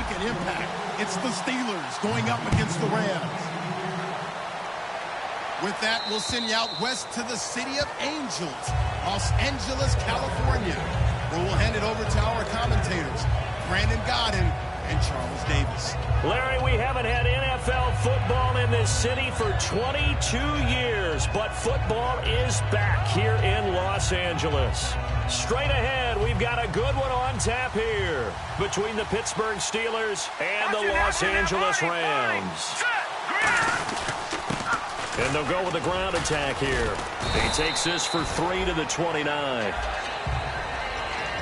make an impact. It's the Steelers going up against the Rams. With that, we'll send you out west to the city of Angels, Los Angeles, California, where we'll hand it over to our commentators, Brandon Godden and Charles Davis. Larry, we haven't had NFL football in this city for 22 years, but football is back here in Los Angeles. Straight ahead, we've got a good one on tap here between the Pittsburgh Steelers and the Los Angeles Rams. And they'll go with a ground attack here. He takes this for 3 to the 29.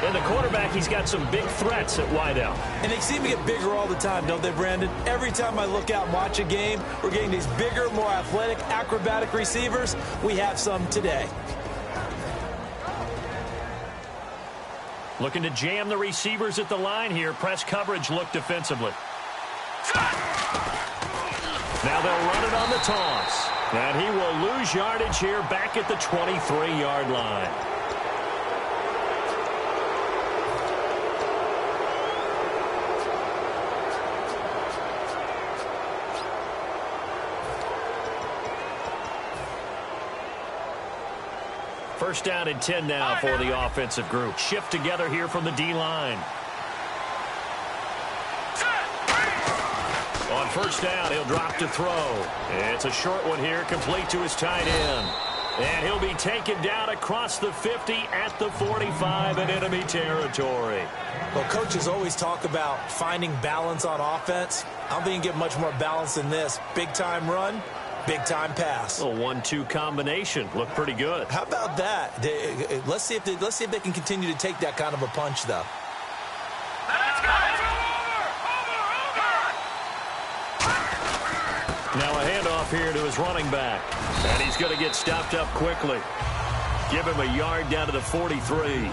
And the quarterback, he's got some big threats at wideout. And they seem to get bigger all the time, don't they, Brandon? Every time I look out and watch a game, we're getting these bigger, more athletic, acrobatic receivers. We have some today. Looking to jam the receivers at the line here. Press coverage look defensively. Now they'll run it on the toss. And he will lose yardage here back at the 23-yard line. First down and 10 now for the offensive group. Shift together here from the D-line. On first down, he'll drop to throw. It's a short one here, complete to his tight end. And he'll be taken down across the 50 at the 45 in enemy territory. Well, coaches always talk about finding balance on offense. I don't think you can get much more balance than this. Big-time run, big-time pass. A 1-2 combination. Looked pretty good. How about that? Let's see if they can continue to take that kind of a punch, though. Now a handoff here to his running back. And he's going to get stopped up quickly. Give him a yard down to the 43.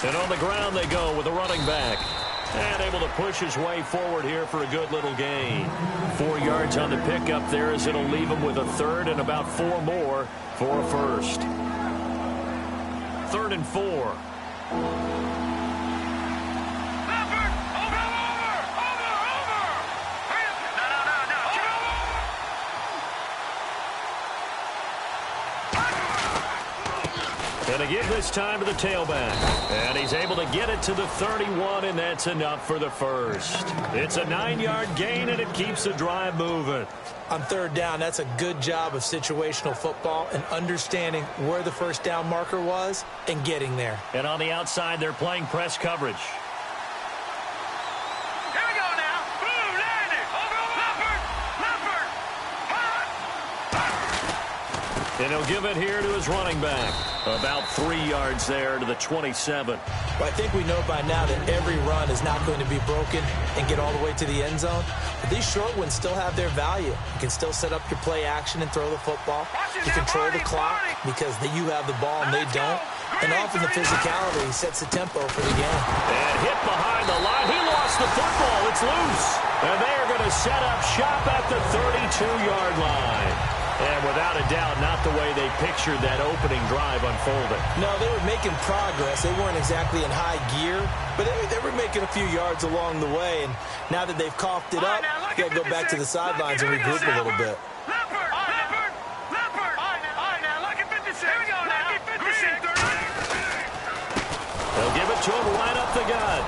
And on the ground they go with a running back. And able to push his way forward here for a good little gain. 4 yards on the pickup there as it'll leave him with a third and about 4 more for a first. 3rd and 4. And to give this time to the tailback. And he's able to get it to the 31, and that's enough for the first. It's a 9-yard gain, and it keeps the drive moving. On 3rd down, that's a good job of situational football and understanding where the first down marker was and getting there. And on the outside, they're playing press coverage. Here we go now. Boom, landed. Leopard. And he'll give it here to his running back. About 3 yards there to the 27. Well, I think we know by now that every run is not going to be broken and get all the way to the end zone. But these short ones still have their value. You can still set up your play action and throw the football. You control the clock because you have the ball and they don't. And often the physicality sets the tempo for the game. And hit behind the line. He lost the football. It's loose. And they are going to set up shop at the 32-yard line. And without a doubt, not the way they pictured that opening drive unfolding. No, they were making progress. They weren't exactly in high gear, but they were making a few yards along the way. And now that they've coughed it up, you got to go back to the sidelines and regroup a little bit. They'll give it to him right up the gut.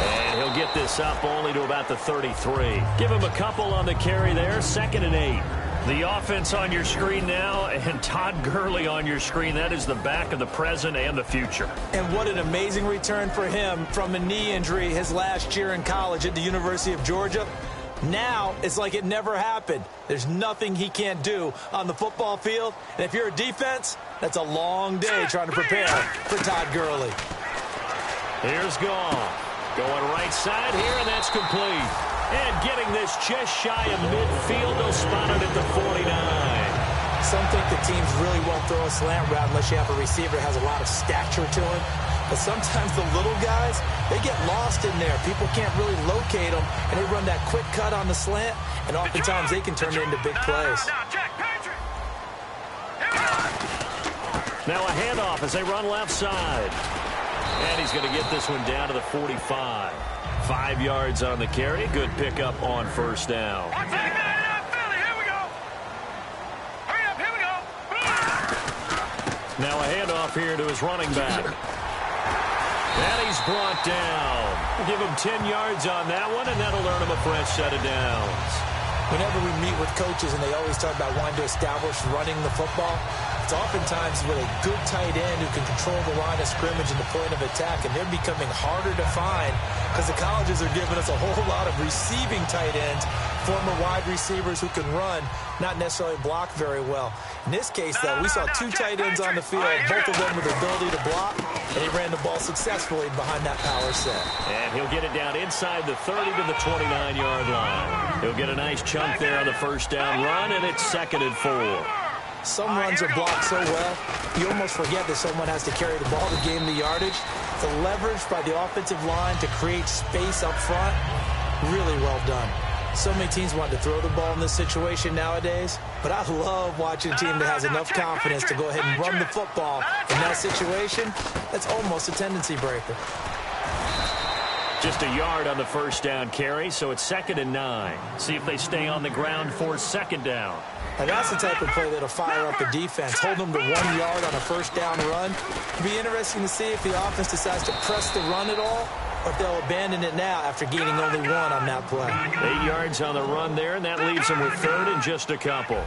And he'll get this up only to about the 33. Give him a couple on the carry there. 2nd and 8. The offense on your screen now, and Todd Gurley on your screen. That is the back of the present and the future. And what an amazing return for him from a knee injury his last year in college at the University of Georgia. Now it's like it never happened. There's nothing he can't do on the football field. And if you're a defense, that's a long day trying to prepare for Todd Gurley. Here's Goff. Going right side here, and that's complete. And getting this just shy of midfield, they'll spot it at the 49. Some think the teams really won't throw a slant route unless you have a receiver that has a lot of stature to him. But sometimes the little guys, they get lost in there. People can't really locate them, and they run that quick cut on the slant, and oftentimes they can turn it into big plays. Now a handoff as they run left side. And he's going to get this one down to the 45. 5 yards on the carry. Good pickup on first down. Now a handoff here to his running back. And he's brought down. Give him 10 yards on that one, and that'll earn him a fresh set of downs. Whenever we meet with coaches and they always talk about wanting to establish running the football, it's oftentimes with a good tight end who can control the line of scrimmage and the point of attack, and they're becoming harder to find because the colleges are giving us a whole lot of receiving tight ends, former wide receivers who can run, not necessarily block very well. In this case, though, we saw 2 tight ends on the field, both of them with the ability to block, and he ran the ball successfully behind that power set. And he'll get it down inside the 30 to the 29-yard line. He'll get a nice chunk there on the first down run, and it's 2nd and 4. Some runs are blocked so well, you almost forget that someone has to carry the ball to gain the yardage. The leverage by the offensive line to create space up front, really well done. So many teams want to throw the ball in this situation nowadays, but I love watching a team that has enough confidence to go ahead and run the football in that situation. That's almost a tendency breaker. Just a yard on the first down carry, so it's 2nd and 9. See if they stay on the ground for 2nd down. And that's the type of play that'll fire up the defense. Hold them to 1 yard on a first down run. It'll be interesting to see if the offense decides to press the run at all, or if they'll abandon it now after gaining only 1 on that play. 8 yards on the run there, and that leaves them with 3rd and just a couple.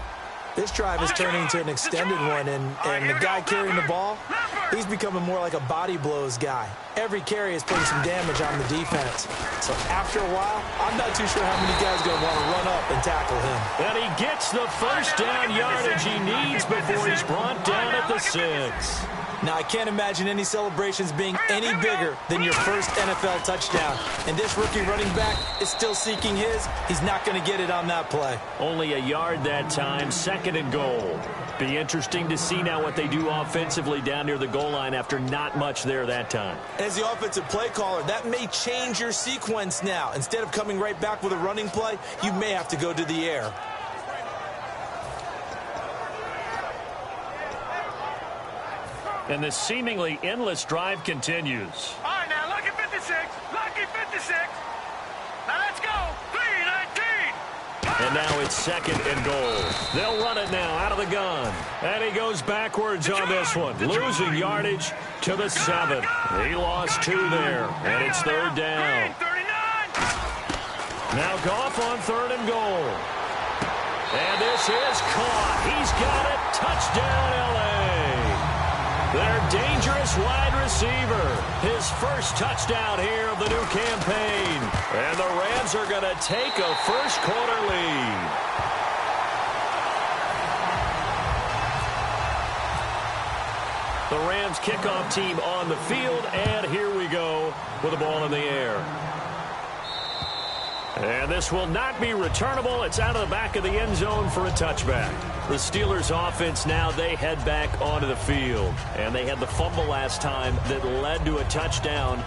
This drive is turning into an extended one, and the guy carrying the ball, he's becoming more like a body blows guy. Every carry is putting some damage on the defense. So after a while, I'm not too sure how many guys are going to want to run up and tackle him. And he gets the first down yardage he needs before he's brought down at the 6. Now, I can't imagine any celebrations being any bigger than your first NFL touchdown. And this rookie running back is still seeking his. He's not going to get it on that play. Only a yard that time, 2nd and goal. Be interesting to see now what they do offensively down near the goal line after not much there that time. As the offensive play caller, that may change your sequence now. Instead of coming right back with a running play, you may have to go to the air. And this seemingly endless drive continues. All right, now, lucky 56. Lucky 56. Now, let's go. 3-19. And now it's 2nd and goal. They'll run it now out of the gun. And he goes backwards on this one, losing yardage to the 7. He lost 2 there, and it's 3rd down. 39. Now Goff on 3rd and goal. And this is caught. He's got it. Touchdown, L.A. Their dangerous wide receiver. His first touchdown here of the new campaign. And the Rams are going to take a first-quarter lead. The Rams kickoff team on the field, and here we go with the ball in the air. And this will not be returnable. It's out of the back of the end zone for a touchback. The Steelers offense now, they head back onto the field. And they had the fumble last time that led to a touchdown.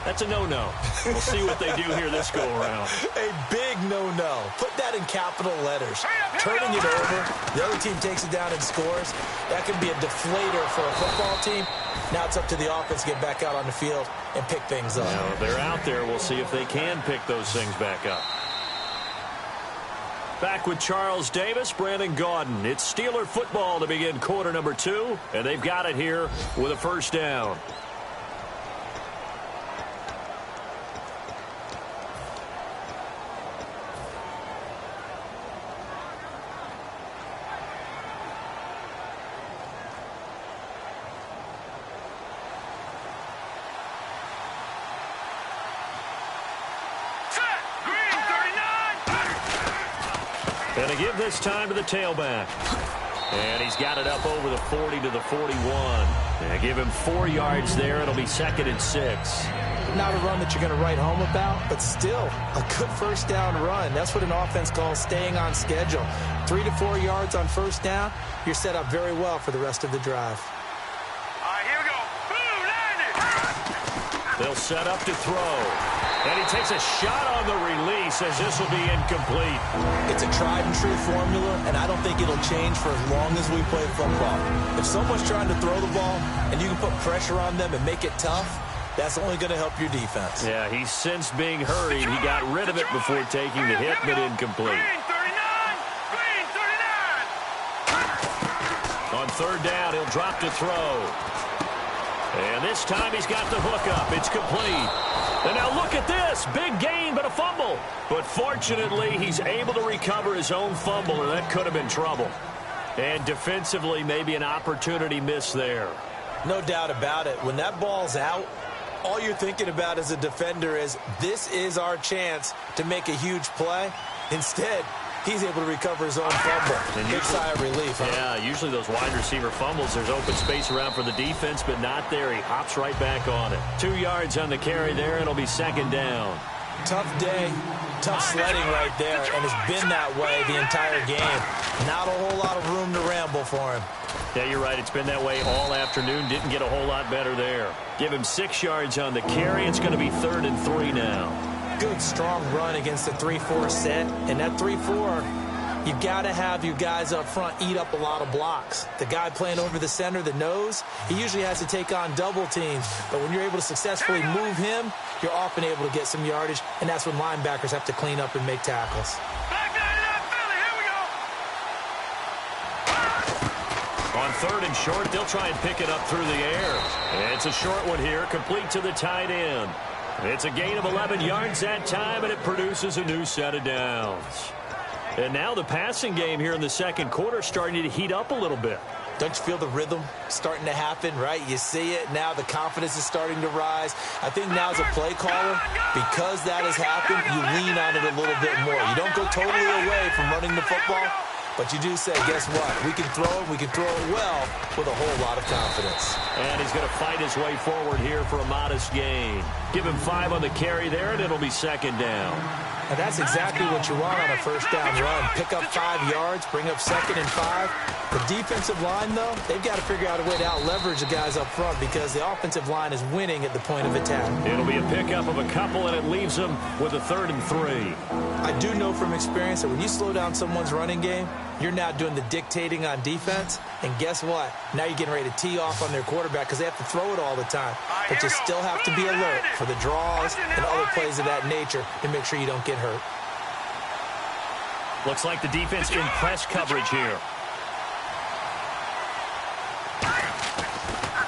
That's a no-no. We'll see what they do here this go-around. A big no-no. Put that in capital letters. Turning it over, the other team takes it down and scores. That can be a deflator for a football team. Now it's up to the offense to get back out on the field and pick things up. Now, they're out there. We'll see if they can pick those things back up. Back with Charles Davis, Brandon Gaudin. It's Steeler football to begin quarter number 2, and they've got it here with a first down. And to give this time to the tailback. And he's got it up over the 40 to the 41. And give him 4 yards there. It'll be 2nd and 6. Not a run that you're going to write home about, but still a good first down run. That's what an offense calls staying on schedule. 3 to 4 yards on first down. You're set up very well for the rest of the drive. All right, here we go. Boom, landed. They'll set up to throw. And he takes a shot on the release as this will be incomplete. It's a tried-and-true formula, and I don't think it'll change for as long as we play football. If someone's trying to throw the ball and you can put pressure on them and make it tough, that's only going to help your defense. Yeah, he's since being hurried. He got rid of it before taking the hit, but incomplete. Green 39. On third down, he'll drop to throw. And this time he's got the hook up. It's complete. And now look at this. Big gain, but a fumble. But fortunately, he's able to recover his own fumble, or that could have been trouble. And defensively, maybe an opportunity missed there. No doubt about it. When that ball's out, all you're thinking about as a defender is, this is our chance to make a huge play. Instead, he's able to recover his own fumble. Big sigh of relief, huh? Yeah, usually those wide receiver fumbles, there's open space around for the defense, but not there. He hops right back on it. 2 yards on the carry there, and it'll be second down. Tough day, tough sledding right there, and it's been that way the entire game. Not a whole lot of room to ramble for him. Yeah, you're right. It's been that way all afternoon. Didn't get a whole lot better there. Give him 6 yards on the carry. It's going to be 3rd and 3 now. Good, strong run against the 3-4 set. And that 3-4, you've got to have your guys up front eat up a lot of blocks. The guy playing over the center, the nose, he usually has to take on double teams. But when you're able to successfully move him, you're often able to get some yardage. And that's when linebackers have to clean up and make tackles. On 3rd and short, they'll try and pick it up through the air. And it's a short one here, complete to the tight end. It's a gain of 11 yards that time, and it produces a new set of downs. And now the passing game here in the second quarter starting to heat up a little bit. Don't you feel the rhythm starting to happen, right? You see it now. The confidence is starting to rise. I think now as a play caller, because that has happened, you lean on it a little bit more. You don't go totally away from running the football, but you do say, guess what? We can throw it. We can throw it well with a whole lot of confidence. And he's going to fight his way forward here for a modest gain. Give him 5 on the carry there, and it'll be second down. And that's exactly what you want on a first down run. Pick up 5 yards, bring up 2nd and 5. The defensive line, though, they've got to figure out a way to out-leverage the guys up front because the offensive line is winning at the point of attack. It'll be a pickup of a couple, and it leaves them with a 3rd and 3. I do know from experience that when you slow down someone's running game, you're now doing the dictating on defense. And guess what? Now you're getting ready to tee off on their quarterback because they have to throw it all the time. But you still have to be alert for the draws and other plays of that nature to make sure you don't get hurt. Looks like the defense in press coverage here.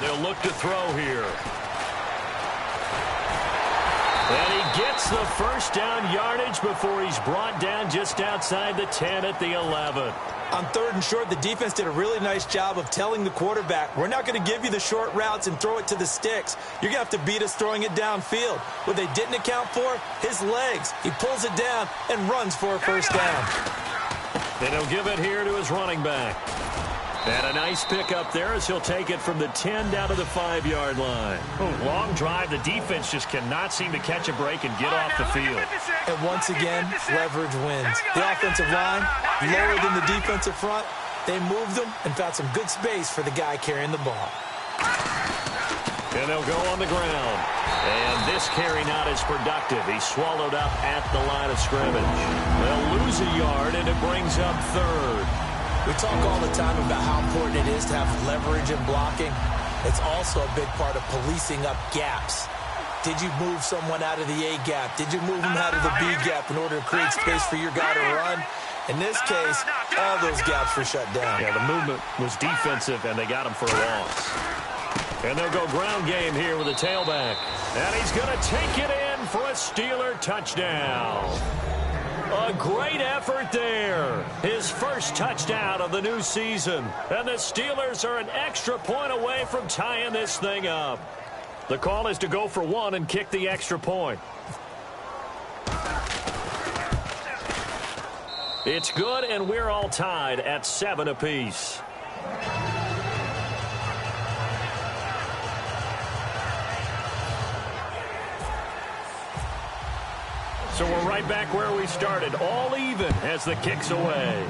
They'll look to throw here. And he gets the first down yardage before he's brought down just outside the 10 at the 11. On 3rd and short, the defense did a really nice job of telling the quarterback, we're not going to give you the short routes and throw it to the sticks. You're going to have to beat us throwing it downfield. What they didn't account for, his legs. He pulls it down and runs for a first down. Then he'll give it here to his running back. And a nice pickup there as he'll take it from the 10 down to the 5-yard line. Long drive. The defense just cannot seem to catch a break and get off the field. And once again, leverage wins. The offensive line, lower than the defensive front. They moved them and found some good space for the guy carrying the ball. And they'll go on the ground. And this carry not as productive. He's swallowed up at the line of scrimmage. They'll lose a yard, and it brings up 3rd. We talk all the time about how important it is to have leverage in blocking. It's also a big part of policing up gaps. Did you move someone out of the A gap? Did you move them out of the B gap in order to create space for your guy to run? In this case, all those gaps were shut down. Yeah, the movement was defensive, and they got him for a loss. And they'll go ground game here with a tailback. And he's going to take it in for a Steeler touchdown. A great effort there. His first touchdown of the new season. And the Steelers are an extra point away from tying this thing up. The call is to go for 1 and kick the extra point. It's good, and we're all tied at 7 apiece. So we're right back where we started, all even as the kick's away.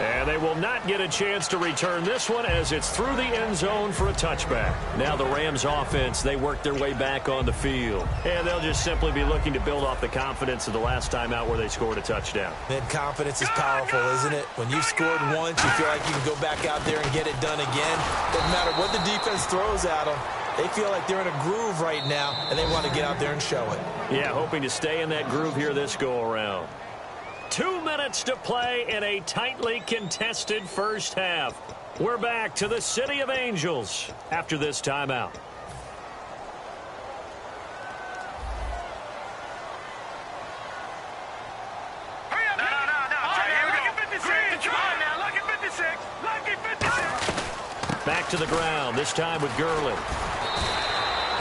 And they will not get a chance to return this one as it's through the end zone for a touchback. Now the Rams offense, they work their way back on the field. And they'll just simply be looking to build off the confidence of the last time out where they scored a touchdown. Man, confidence is powerful, isn't it? When you've scored once, you feel like you can go back out there and get it done again. Doesn't matter what the defense throws at them. They feel like they're in a groove right now, and they want to get out there and show it. Yeah, hoping to stay in that groove here this go-around. 2 minutes to play in a tightly contested first half. We're back to the City of Angels after this timeout. Back to the ground, this time with Gurley.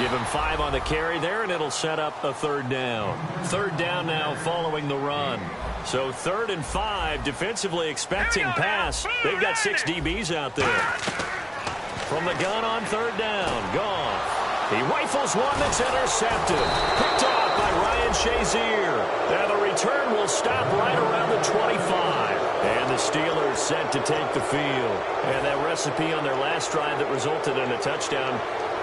Give him 5 on the carry there, and it'll set up a third down. Third down now following the run. So 3rd and 5, defensively expecting pass. They've got 6 DBs out there. From the gun on 3rd down, gone. He rifles one that's intercepted. Picked off by Ryan Shazier. And the return will stop right around the 25. And the Steelers set to take the field. And that recipe on their last drive that resulted in a touchdown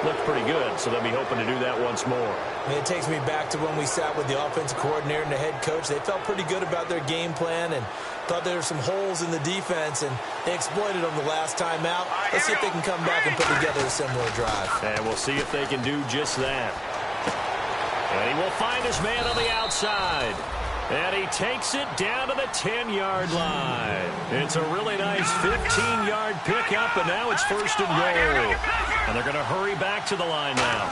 looked pretty good, so they'll be hoping to do that once more. It takes me back to when we sat with the offensive coordinator and the head coach. They felt pretty good about their game plan and thought there were some holes in the defense, and they exploited them the last time out. Let's see if they can come back and put together a similar drive. And we'll see if they can do just that. And he will find his man on the outside. And he takes it down to the 10-yard line. It's a really nice 15-yard pickup, and now it's 1st and goal. And they're going to hurry back to the line now.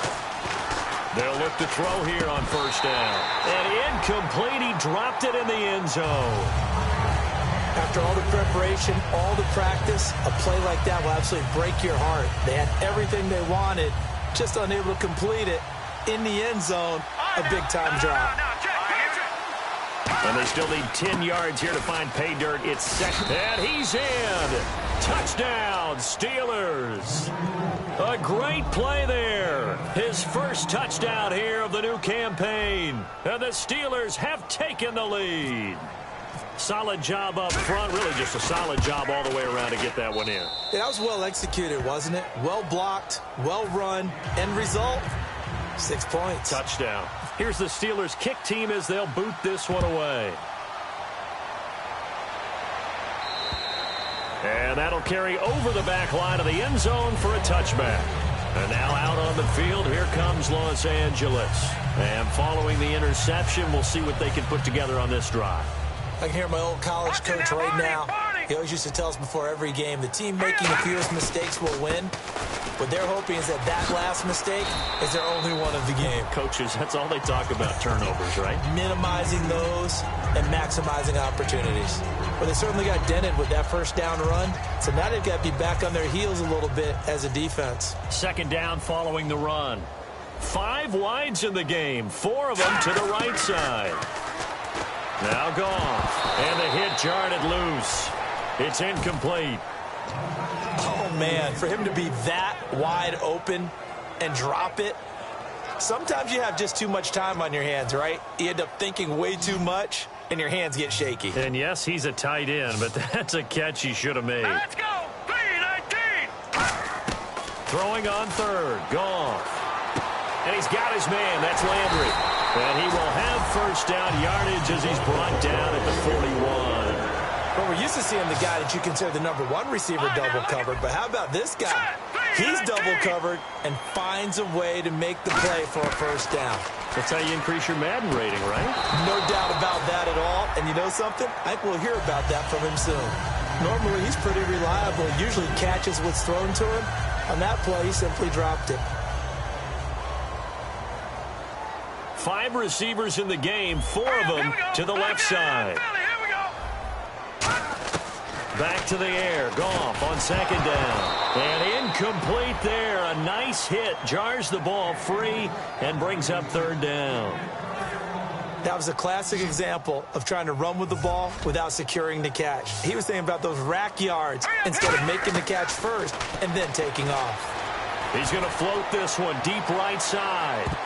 They'll look to throw here on 1st down. And incomplete. He dropped it in the end zone. After all the preparation, all the practice, a play like that will absolutely break your heart. They had everything they wanted, just unable to complete it. In the end zone, a big-time drop. And they still need 10 yards here to find pay dirt. It's 2nd. And he's in. Touchdown, Steelers. A great play there. His first touchdown here of the new campaign. And the Steelers have taken the lead. Solid job up front. Really just a solid job all the way around to get that one in. Yeah, that was well executed, wasn't it? Well blocked, well run. End result, 6 points. Touchdown. Here's the Steelers kick team as they'll boot this one away. And that'll carry over the back line of the end zone for a touchback. And now out on the field, here comes Los Angeles. And following the interception, we'll see what they can put together on this drive. I can hear my old college coach right now. He always used to tell us before every game, the team making the fewest mistakes will win. What they're hoping is that last mistake is their only one of the game. Coaches, that's all they talk about, turnovers, right? Minimizing those and maximizing opportunities. Well, they certainly got dented with that 1st down run, so now they've got to be back on their heels a little bit as a defense. 2nd down following the run. 5 wides in the game, 4 of them to the right side. Now gone, and the hit jarred it loose. It's incomplete. Oh, man, for him to be that wide open and drop it, sometimes you have just too much time on your hands, right? You end up thinking way too much, and your hands get shaky. And, yes, he's a tight end, but that's a catch he should have made. Let's go! 3-19! Throwing on 3rd, gone. And he's got his man, that's Landry. And he will have 1st down yardage as he's brought down at the 41. Well, we're used to seeing the guy that you consider the #1 receiver double covered, but how about this guy? He's double covered and finds a way to make the play for a 1st down. That's how you increase your Madden rating, right? No doubt about that at all. And you know something? I think we'll hear about that from him soon. Normally, he's pretty reliable. Usually catches what's thrown to him. On that play, he simply dropped it. 5 receivers in the game, 4 of them to the left side. Back to the air. Goff on 2nd down. And incomplete there. A nice hit. Jars the ball free and brings up 3rd down. That was a classic example of trying to run with the ball without securing the catch. He was thinking about those rack yards instead of making the catch first and then taking off. He's going to float this one deep right side.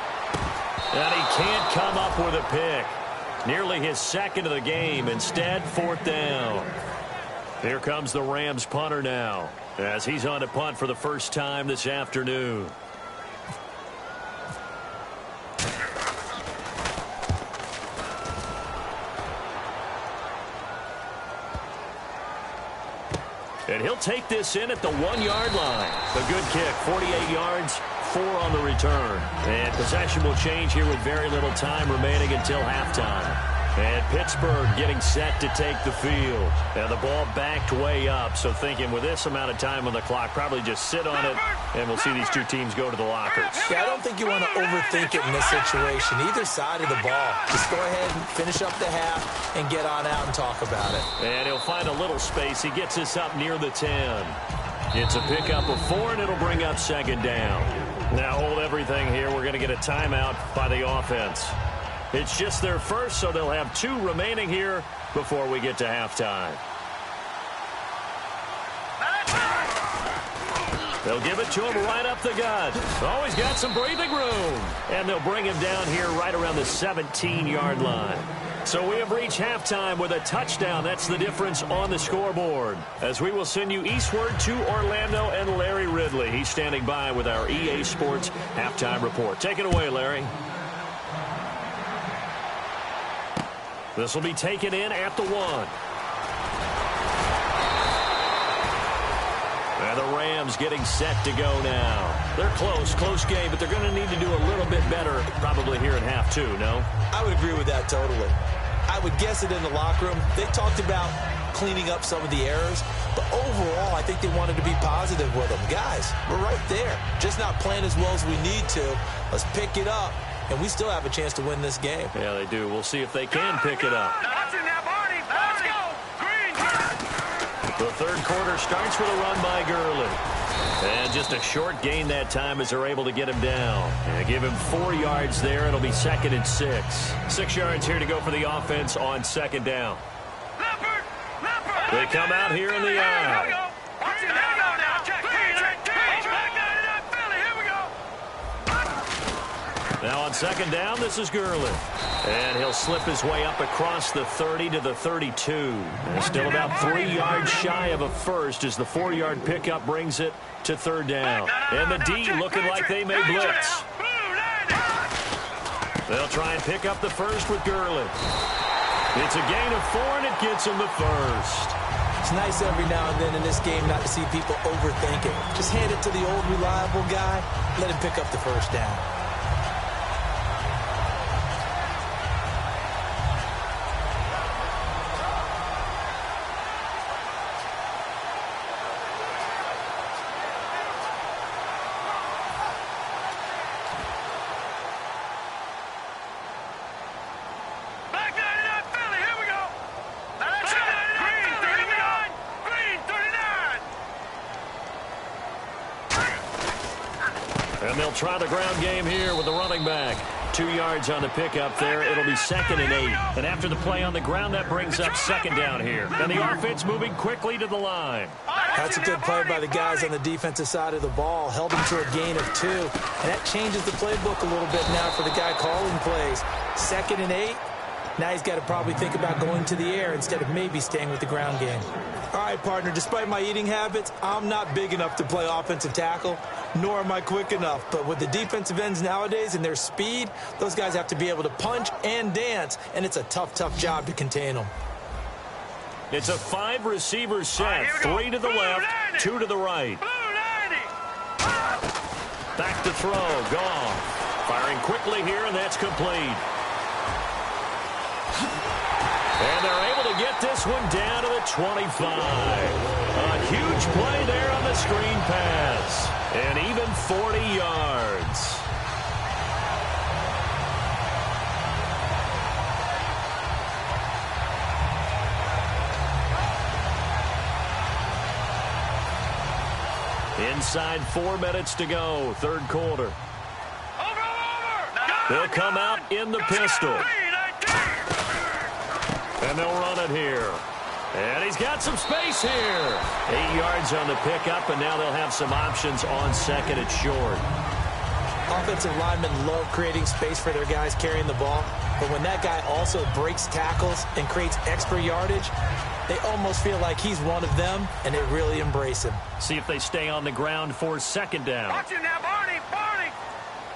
And he can't come up with a pick. Nearly his 2nd of the game. Instead, 4th down. Here comes the Rams punter now, as he's on to punt for the first time this afternoon. And he'll take this in at the 1-yard line. A good kick, 48 yards, 4 on the return. And possession will change here with very little time remaining until halftime. And Pittsburgh getting set to take the field. And the ball backed way up, so thinking with this amount of time on the clock, probably just sit on it, and we'll see these two teams go to the lockers. Yeah, I don't think you want to overthink it in this situation. Either side of the ball. Just go ahead and finish up the half and get on out and talk about it. And he'll find a little space. He gets us up near the 10. It's a pickup of 4, and it'll bring up second down. Now hold everything here. We're going to get a timeout by the offense. It's just their first, so they'll have 2 remaining here before we get to halftime. They'll give it to him right up the gut. Oh, he's got some breathing room. And they'll bring him down here right around the 17-yard line. So we have reached halftime with a touchdown. That's the difference on the scoreboard. As we will send you eastward to Orlando and Larry Ridley. He's standing by with our EA Sports halftime report. Take it away, Larry. This will be taken in at the 1. And the Rams getting set to go now. They're close game, but they're going to need to do a little bit better probably here in half 2, no? I would agree with that totally. I would guess it in the locker room. They talked about cleaning up some of the errors, but overall, I think they wanted to be positive with them. Guys, we're right there. Just not playing as well as we need to. Let's pick it up. And we still have a chance to win this game. Yeah, they do. We'll see if they can pick it up. The third quarter starts with a run by Gurley. And just a short gain that time as they're able to get him down. And give him 4 yards there. It'll be 2nd and 6. 6 yards here to go for the offense on second down. They come out here in the eye. Now on second down, this is Gurley. And he'll slip his way up across the 30 to the 32. And still about 3 yards shy of a first as the 4-yard pickup brings it to third down. And the D looking like they may blitz. They'll try and pick up the first with Gurley. It's a gain of 4, and it gets him the first. It's nice every now and then in this game not to see people overthink it. Just hand it to the old reliable guy. Let him pick up the first down. And they'll try the ground game here with the running back. 2 yards on the pickup there. It'll be 2nd and 8. And after the play on the ground, that brings up second down here. And the offense moving quickly to the line. That's a good play by the guys on the defensive side of the ball. Held him to a gain of 2. And that changes the playbook a little bit now for the guy calling plays. 2nd and 8. Now he's got to probably think about going to the air instead of maybe staying with the ground game. All right, partner, despite my eating habits, I'm not big enough to play offensive tackle, nor am I quick enough. But with the defensive ends nowadays and their speed, those guys have to be able to punch and dance, and it's a tough job to contain them. It's a 5-receiver set. 3 to the left, 2 to the right. Back to throw. Goff firing quickly here, and that's complete. And they're able to get this one down to the 25. A huge play there on the screen pass. And even 40 yards. Inside 4 minutes to go, third quarter. They'll come out in the pistol. And they'll run it here. And he's got some space here. 8 yards on the pickup, and now they'll have some options on second and short. Offensive linemen love creating space for their guys carrying the ball. But when that guy also breaks tackles and creates extra yardage, they almost feel like he's one of them, and they really embrace him. See if they stay on the ground for second down. Watch him now, Barney.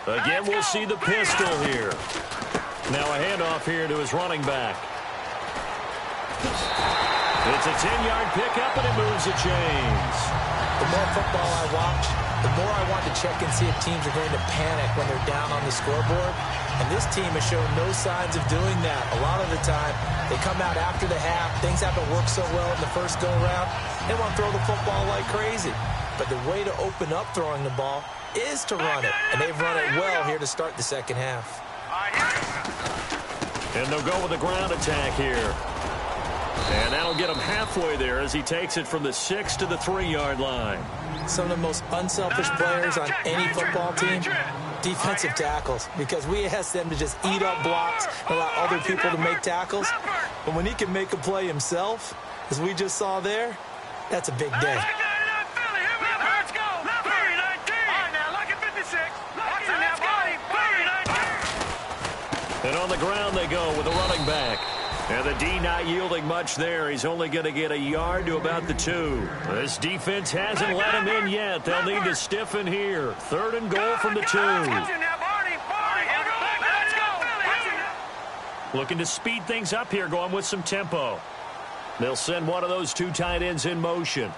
Again, we'll see the pistol here. Now a handoff here to his running back. It's a 10-yard pickup, and it moves the chains. The more football I watch, the more I want to check and see if teams are going to panic when they're down on the scoreboard. And this team has shown no signs of doing that. A lot of the time, they come out after the half. Things haven't worked so well in the first go-around. They want to throw the football like crazy. But the way to open up throwing the ball is to run it. And they've run it well here to start the second half. And they'll go with a ground attack here. And that'll get him halfway there as he takes it from the 6 to the 3-yard line. Some of the most unselfish players on any football team, defensive tackles, because we ask them to just eat up blocks and allow other people to make tackles. But when he can make a play himself, as we just saw there, that's a big day. And on the ground they go with a running back. And the D not yielding much there. He's only going to get a yard to about the 2. This defense hasn't let him in yet. They'll need to stiffen here. 3rd and goal from the 2. Looking to speed things up here, going with some tempo. They'll send one of those 2 tight ends in motion.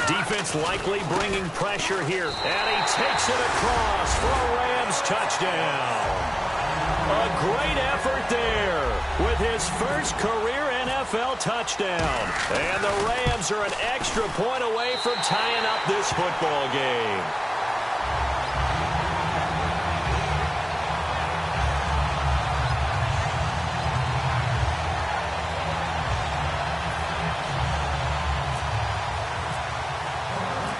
Defense likely bringing pressure here. And he takes it across for a Rams touchdown. A great effort there with his first career NFL touchdown. And the Rams are an extra point away from tying up this football game.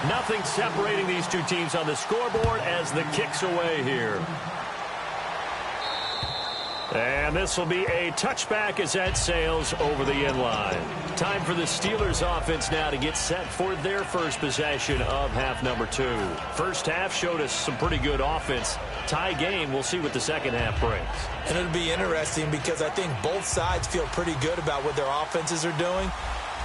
Nothing separating these two teams on the scoreboard as the kick's away here. And this will be a touchback as that sails over the end line. Time for the Steelers offense now to get set for their first possession of half number 2. First half showed us some pretty good offense. Tie game, we'll see what the second half brings. And it'll be interesting because I think both sides feel pretty good about what their offenses are doing.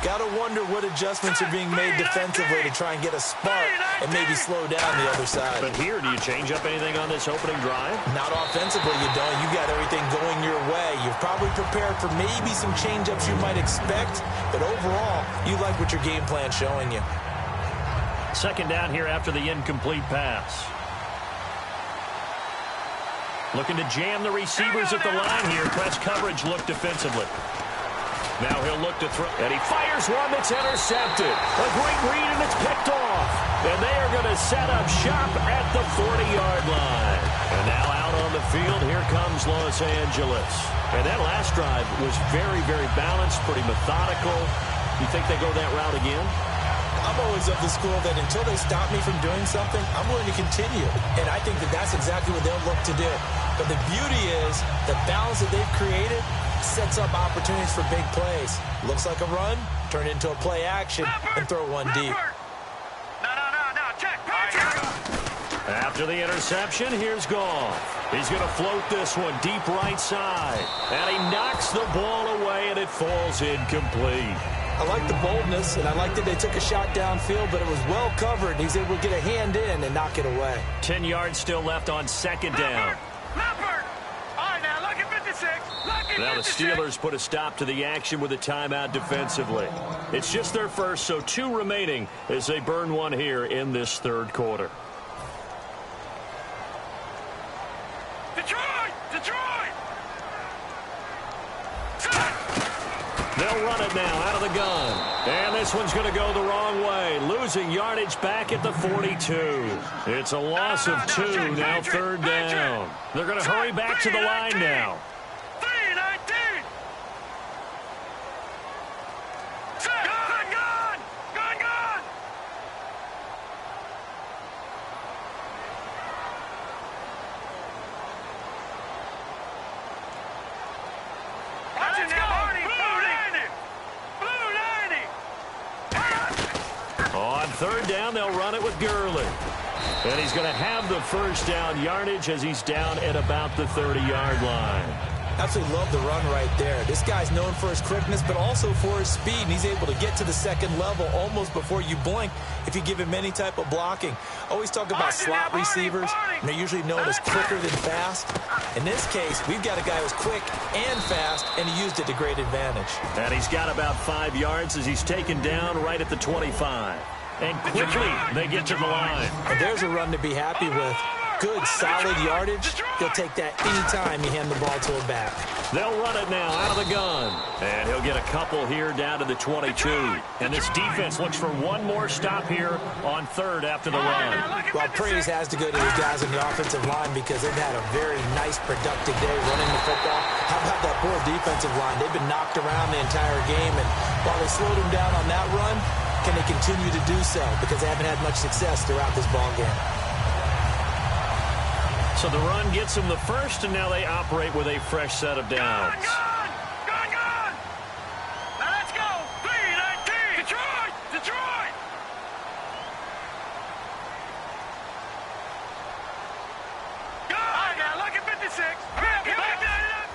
Got to wonder what adjustments are being made defensively to try and get a spark and maybe slow down the other side. But here, do you change up anything on this opening drive? Not offensively, you don't. You got everything going your way. You're probably prepared for maybe some change-ups you might expect, but overall, you like what your game plan's showing you. Second down here after the incomplete pass. Looking to jam the receivers at the line here. Press coverage look defensively. Now he'll look to throw, and he fires one that's intercepted. A great read, and it's picked off. And they are going to set up shop at the 40-yard line. And now out on the field, here comes Los Angeles. And that last drive was very, very balanced, pretty methodical. You think they go that route again? I'm always of the school that until they stop me from doing something, I'm willing to continue. And I think that that's exactly what they'll look to do. But the beauty is the balance that they've created sets up opportunities for big plays. Looks like a run, turn into a play action, and throw one deep. No, check. After the interception, here's Goff. He's going to float this one deep right side. And he knocks the ball away, and it falls incomplete. I like the boldness, and I like that they took a shot downfield, but it was well covered. He's able to get a hand in and knock it away. 10 yards still left on second down. Now the Steelers put a stop to the action with a timeout defensively. It's just their first, so 2 remaining as they burn one here in this third quarter. Detroit! They'll run it now out of the gun. And this one's going to go the wrong way. Losing yardage back at the 42. It's a loss of 2, now third down. They're going to hurry back to the line now. Third down, they'll run it with Gurley. And he's going to have the first down yardage as he's down at about the 30-yard line. Absolutely love the run right there. This guy's known for his quickness, but also for his speed, and he's able to get to the second level almost before you blink if you give him any type of blocking. Always talk about slot receivers, and they're usually known as quicker than fast. In this case, we've got a guy who's quick and fast, and he used it to great advantage. And he's got about 5 yards as he's taken down right at the 25. And quickly, they get to the line. And there's a run to be happy with. Good, solid yardage. He'll take that anytime you hand the ball to him back. They'll run it now out of the gun. And he'll get a couple here down to the 22. And this defense looks for one more stop here on third after the run. Well, praise has to go to the guys on the offensive line because they've had a very nice, productive day running the football. How about that poor defensive line? They've been knocked around the entire game, and while they slowed them down on that run, can they continue to do so? Because they haven't had much success throughout this ball game. So the run gets them the first, and now they operate with a fresh set of downs. Gone! Now let's go! 3-19! Detroit! Go! All right, now look at 56. Get back there!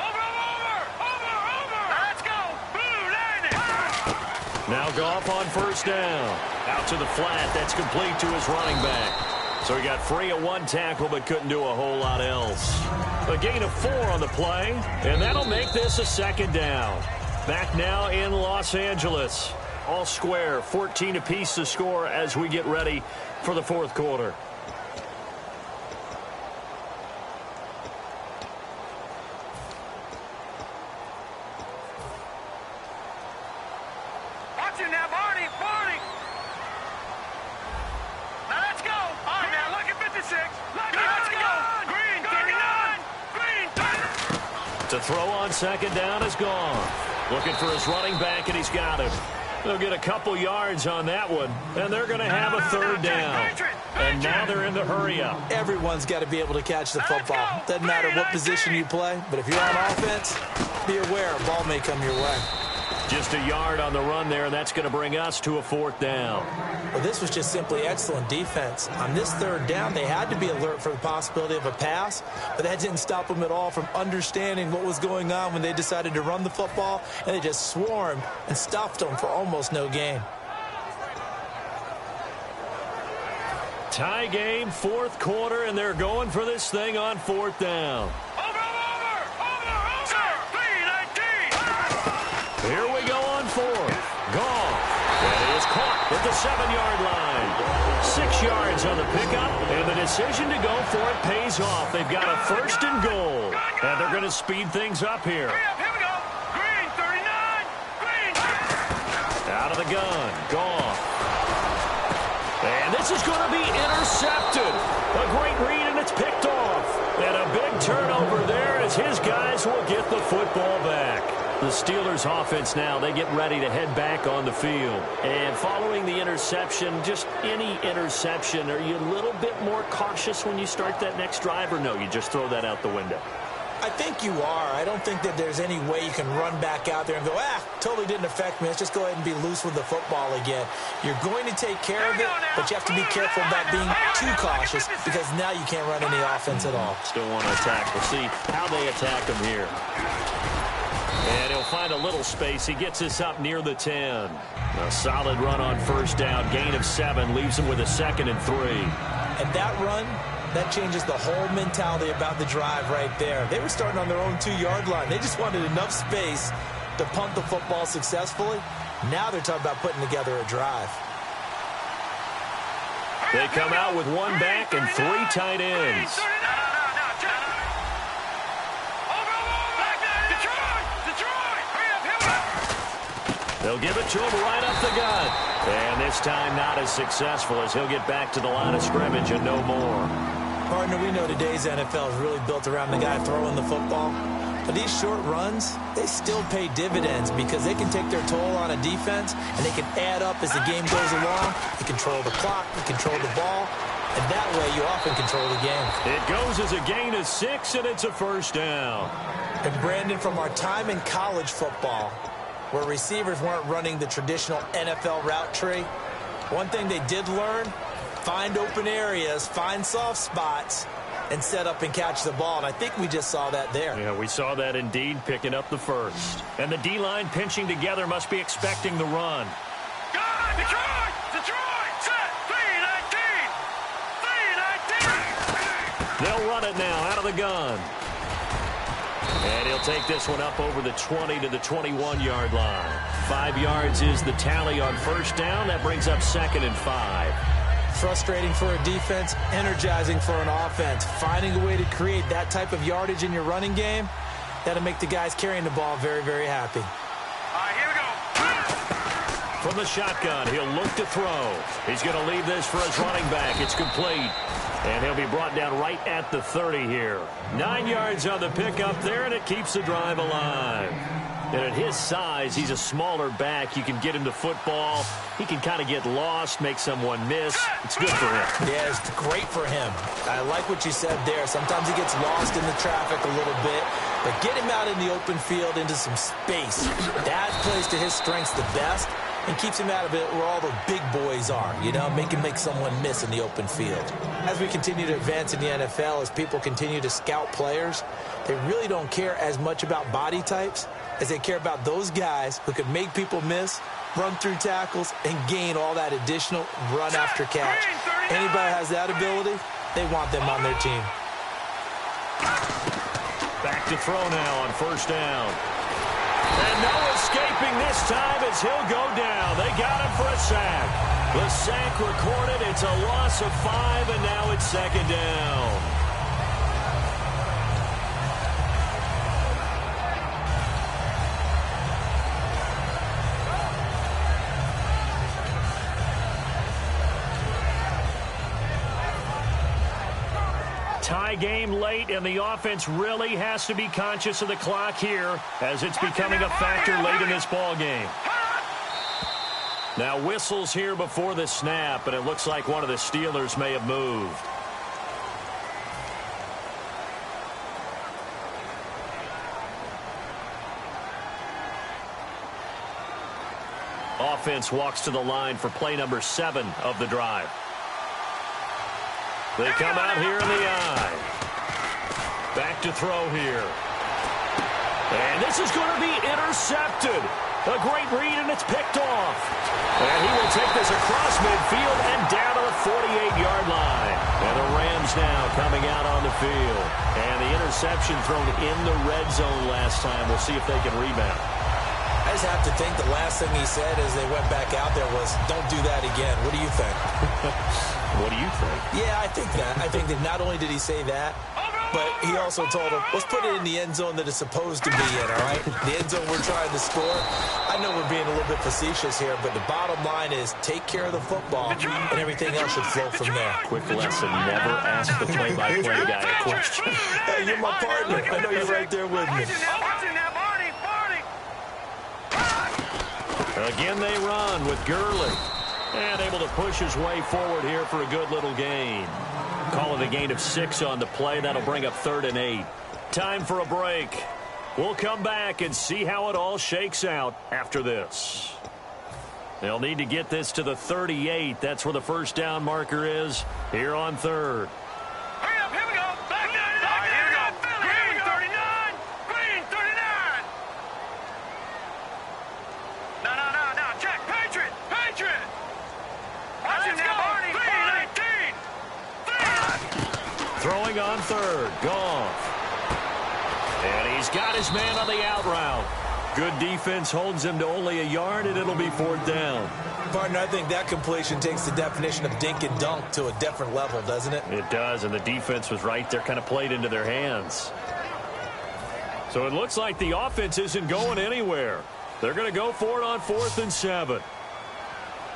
Over! Now let's go! Blue landing! Now Goff on first down. Out to the flat. That's complete to his running back. So he got free of one tackle but couldn't do a whole lot else. A gain of 4 on the play, and that'll make this a second down. Back now in Los Angeles. All square, 14 apiece to score as we get ready for the fourth quarter. Watch it now, Barney! Now let's go! All right, now look at 56. Let's go! Green, 39! Green, 30! To throw on second down is gone. Looking for his running back, and he's got him. They'll get a couple yards on that one, and they're going to have a third down. And now they're in the hurry-up. Everyone's got to be able to catch the football. Doesn't matter what position you play, but if you're on offense, be aware a ball may come your way. Just a yard on the run there, and that's going to bring us to a fourth down. Well, this was just simply excellent defense. On this third down, they had to be alert for the possibility of a pass, but that didn't stop them at all from understanding what was going on when they decided to run the football, and they just swarmed and stuffed them for almost no gain. Tie game, fourth quarter, and they're going for this thing on fourth down. Here we go on fourth. Goff. And he is caught at the 7-yard line. 6 yards on the pickup, and the decision to go for it pays off. They've got a first and goal, and they're going to speed things up here. Here we go. Green, 39. Green. Out of the gun. Goff. And this is going to be intercepted. A great read, and it's picked off. And a big turnover there as his guys will get the football back. The Steelers offense now, they get ready to head back on the field. And following the interception, just any interception, are you a little bit more cautious when you start that next drive, or no, you just throw that out the window? I think you are. I don't think that there's any way you can run back out there and go, totally didn't affect me. Let's just go ahead and be loose with the football again. You're going to take care of it, but you have to be careful about being too cautious because now you can't run any offense at all. Still want to attack. We'll see how they attack him here. And he'll find a little space. He gets us up near the 10. A solid run on first down. Gain of 7 leaves him with a 2nd and 3. And that run, that changes the whole mentality about the drive right there. They were starting on their own 2-yard line. They just wanted enough space to punt the football successfully. Now they're talking about putting together a drive. They come out with 1 back and 3 tight ends. They'll give it to him right up the gut. And this time not as successful as he'll get back to the line of scrimmage and no more. Partner, we know today's NFL is really built around the guy throwing the football. But these short runs, they still pay dividends because they can take their toll on a defense and they can add up as the game goes along. You control the clock, you control the ball, and that way you often control the game. It goes as a gain of 6, and it's a first down. And Brandon, from our time in college football, where receivers weren't running the traditional NFL route tree, one thing they did learn find open areas, find soft spots, and set up and catch the ball. And I think we just saw that there. Yeah, we saw that indeed, picking up the first. And the D-line pinching together must be expecting the run. Good! Detroit! Detroit! Set! 3-19! 3-19! They'll run it now out of the gun. And he'll take this one up over the 20 to the 21-yard line. 5 yards is the tally on first down. That brings up 2nd and 5. Frustrating for a defense, energizing for an offense. Finding a way to create that type of yardage in your running game, that'll make the guys carrying the ball very, very happy. All right, here we go. From the shotgun, he'll look to throw. He's going to leave this for his running back. It's complete. And he'll be brought down right at the 30 here. 9 yards on the pickup there, and it keeps the drive alive. And at his size, he's a smaller back. You can get him the football. He can kind of get lost, make someone miss. It's good for him. Yeah, it's great for him. I like what you said there. Sometimes he gets lost in the traffic a little bit. But get him out in the open field into some space. That plays to his strengths the best and keeps him out of it where all the big boys are. You know, make someone miss in the open field. As we continue to advance in the NFL, as people continue to scout players, they really don't care as much about body types as they care about those guys who can make people miss, run through tackles, and gain all that additional run after catch. Anybody has that ability, they want them on their team. Back to throw now on first down. And no escaping this time as he'll go down. They got him for a sack. The sack recorded. It's a loss of 5, and now it's 2nd down. Tie game late, and the offense really has to be conscious of the clock here as it's becoming a factor late in this ball game. Now whistles here before the snap, and it looks like one of the Steelers may have moved. Offense walks to the line for play number 7 of the drive. They come out here in the eye. Back to throw here. And this is going to be intercepted. A great read, and it's picked off. And he will take this across midfield and down to the 48-yard line. And the Rams now coming out on the field. And the interception thrown in the red zone last time. We'll see if they can rebound. I just have to think the last thing he said as they went back out there was, don't do that again. What do you think? What do you think? Yeah, I think that. I think that not only did he say that, but he also told him, let's put it in the end zone that it's supposed to be in, all right? The end zone we're trying to score. I know we're being a little bit facetious here, but the bottom line is take care of the football, and everything else should flow from there. Quick lesson, never ask the play-by-play guy a question. Hey, you're my partner. I know you're right there with me. Again, they run with Gurley. And able to push his way forward here for a good little gain. Call it a gain of 6 on the play. That'll bring up 3rd and 8. Time for a break. We'll come back and see how it all shakes out after this. They'll need to get this to the 38. That's where the first down marker is here on 3rd. Hurry up, here we go. Back here we go. Green 39. Green 39. No. Check. Patriot. Watch him now, Barney. 3-19. Throwing on 3rd. Goff. And he's got his man on the out route. Good defense holds him to only a yard, and it'll be 4th down. Partner, I think that completion takes the definition of dink and dunk to a different level, doesn't it? It does, and the defense was right there, kind of played into their hands. So it looks like the offense isn't going anywhere. They're going to go for it on 4th and 7.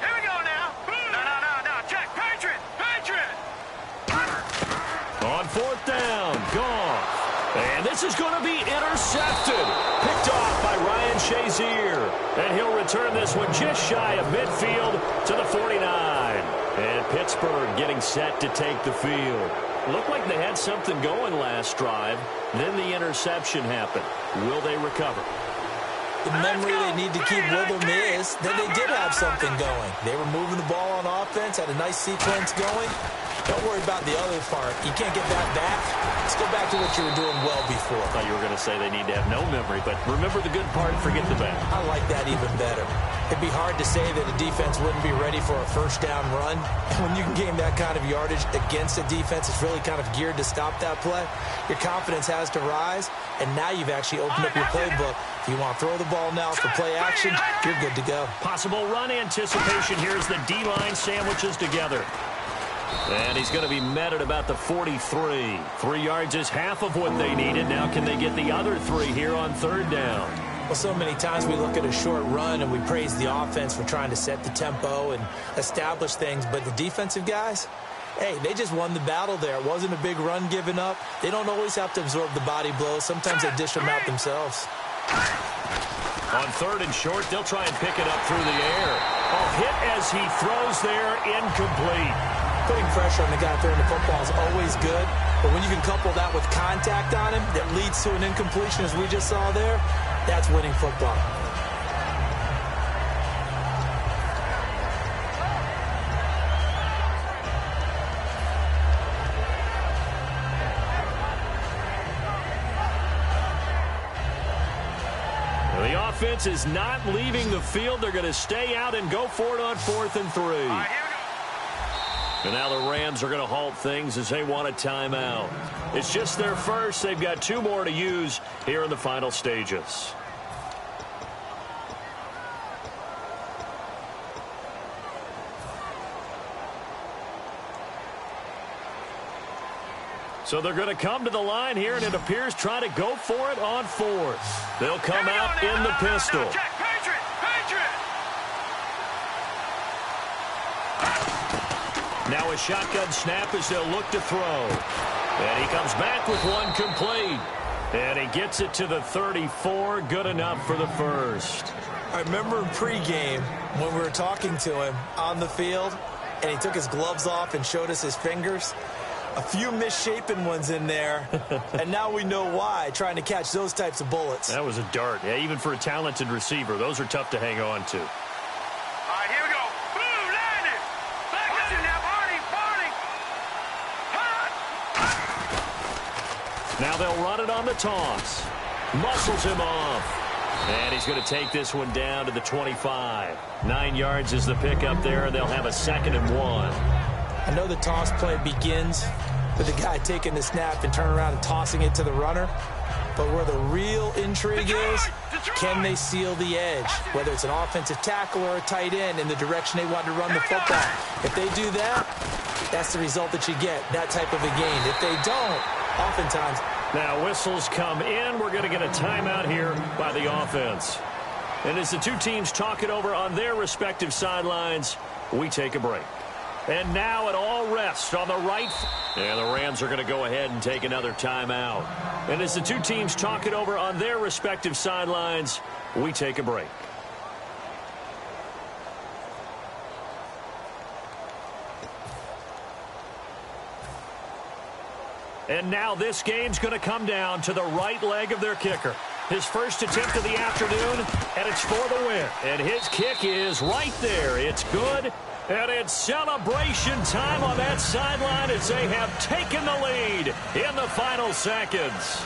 Here we go now. No. Check. Patriot. On 4th down, Goff. And this is going to be intercepted. Picked off by Ryan Shazier. And he'll return this one just shy of midfield to the 49. And Pittsburgh getting set to take the field. Looked like they had something going last drive. Then the interception happened. Will they recover? The memory they need to keep with them is that they did have something going. They were moving the ball on offense, had a nice sequence going. Don't worry about the other part. You can't get that back. Let's go back to what you were doing well before. I thought you were going to say they need to have no memory, but remember the good part, forget the bad. I like that even better. It'd be hard to say that a defense wouldn't be ready for a first down run. When you can gain that kind of yardage against a defense that's really kind of geared to stop that play, your confidence has to rise, and now you've actually opened up your playbook. If you want to throw the ball now for play action, you're good to go. Possible run anticipation. Here's the D-line sandwiches together. And he's going to be met at about the 43. 3 yards is half of what they needed. Now can they get the other 3 here on third down? Well, so many times we look at a short run and we praise the offense for trying to set the tempo and establish things. But the defensive guys, hey, they just won the battle there. It wasn't a big run given up. They don't always have to absorb the body blows. Sometimes they dish them out themselves. On third and short, they'll try and pick it up through the air. A hit as he throws there, incomplete. Putting pressure on the guy throwing the football is always good, but when you can couple that with contact on him that leads to an incompletion, as we just saw there, that's winning football. The offense is not leaving the field. They're going to stay out and go for it on 4th and 3. And now the Rams are going to halt things as they want a timeout. It's just their first. They've got 2 more to use here in the final stages. So they're going to come to the line here, and it appears try to go for it on 4th. They'll come out in the pistol. Now a shotgun snap as they'll look to throw. And he comes back with one complete. And he gets it to the 34. Good enough for the first. I remember in pregame when we were talking to him on the field, and he took his gloves off and showed us his fingers. A few misshapen ones in there, and now we know why, trying to catch those types of bullets. That was a dart. Yeah, even for a talented receiver, those are tough to hang on to. Now they'll run it on the toss. Muscles him off. And he's going to take this one down to the 25. 9 yards is the pickup there, and they'll have a 2nd and 1. I know the toss play begins with the guy taking the snap and turning around and tossing it to the runner. But where the real intrigue is, can they seal the edge? Whether it's an offensive tackle or a tight end in the direction they want to run the football. If they do that, that's the result that you get, that type of a gain. If they don't, oftentimes. Now whistles come in. We're going to get a timeout here by the offense. And as the 2 teams talk it over on their respective sidelines, we take a break. And now it all rests on the right. And the Rams are going to go ahead and take another timeout. And as the 2 teams talk it over on their respective sidelines, we take a break. And now this game's going to come down to the right leg of their kicker. His first attempt of the afternoon, and it's for the win. And his kick is right there. It's good, and it's celebration time on that sideline as they have taken the lead in the final seconds.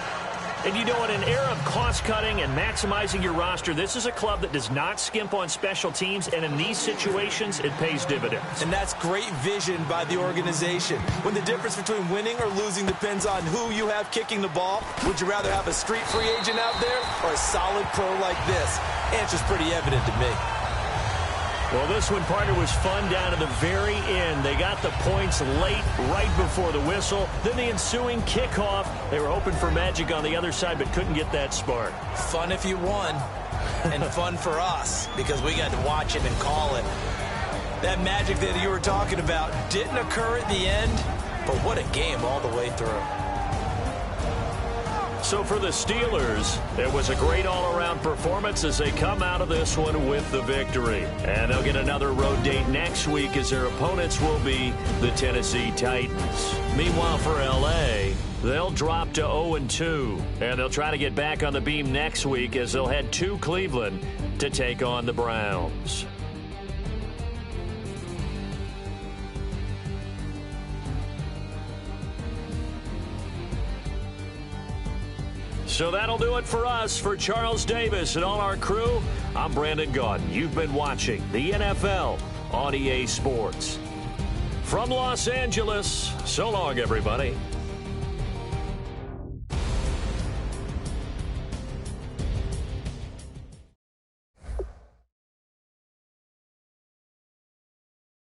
And you know, in an era of cost-cutting and maximizing your roster, this is a club that does not skimp on special teams, and in these situations, it pays dividends. And that's great vision by the organization. When the difference between winning or losing depends on who you have kicking the ball, would you rather have a street free agent out there or a solid pro like this? Answer's pretty evident to me. Well, this one, partner, was fun down to the very end. They got the points late, right before the whistle. Then the ensuing kickoff. They were hoping for magic on the other side, but couldn't get that spark. Fun if you won, and fun for us, because we got to watch it and call it. That magic that you were talking about didn't occur at the end, but what a game all the way through. So for the Steelers, it was a great all-around performance as they come out of this one with the victory. And they'll get another road date next week as their opponents will be the Tennessee Titans. Meanwhile, for L.A., they'll drop to 0-2, and they'll try to get back on the beam next week as they'll head to Cleveland to take on the Browns. So that'll do it for us. For Charles Davis and all our crew, I'm Brandon Gaudin. You've been watching the NFL on EA Sports. From Los Angeles, so long, everybody.